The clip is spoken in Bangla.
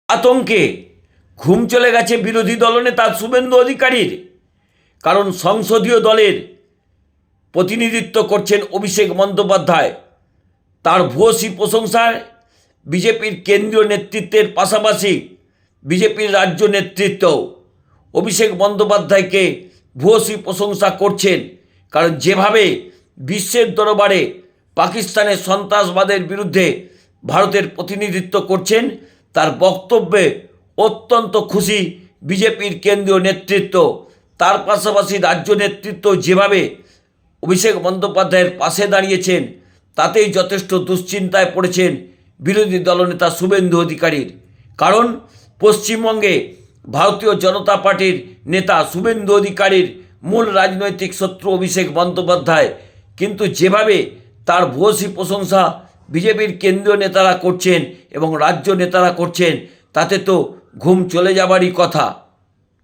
আতঙ্কে ঘুম চলে গেছে বিরোধী দলনেতা শুভেন্দু অধিকারীর। কারণ সংসদীয় দলের প্রতিনিধিত্ব করছেন অভিষেক বন্দ্যোপাধ্যায়। তার ভূয়সী প্রশংসায় বিজেপির কেন্দ্রীয় নেতৃত্বের পাশাপাশি বিজেপির রাজ্য নেতৃত্ব অভিষেক বন্দ্যোপাধ্যায়কে ভূয়সী প্রশংসা করছেন। কারণ যেভাবে বিশ্বের দরবারে পাকিস্তানের সন্ত্রাসবাদের বিরুদ্ধে ভারতের প্রতিনিধিত্ব করছেন, তার বক্তব্যে অত্যন্ত খুশি বিজেপির কেন্দ্রীয় নেতৃত্ব। তার পাশাপাশি রাজ্য নেতৃত্ব যেভাবে অভিষেক বন্দ্যোপাধ্যায়ের পাশে দাঁড়িয়েছেন, তাতেই যথেষ্ট দুশ্চিন্তায় পড়েছেন বিরোধী দলনেতা শুভেন্দু অধিকারীর। কারণ পশ্চিমবঙ্গে ভারতীয় জনতা পার্টির নেতা শুভেন্দু অধিকারীর মূল রাজনৈতিক শত্রু অভিষেক বন্দ্যোপাধ্যায়। কিন্তু যেভাবে তার ভূয়সী প্রশংসা বিজেপির কেন্দ্রীয় নেতারা করছেন এবং রাজ্য নেতারা করছেন, তাতে তো ঘুম চলে যাবারই কথা।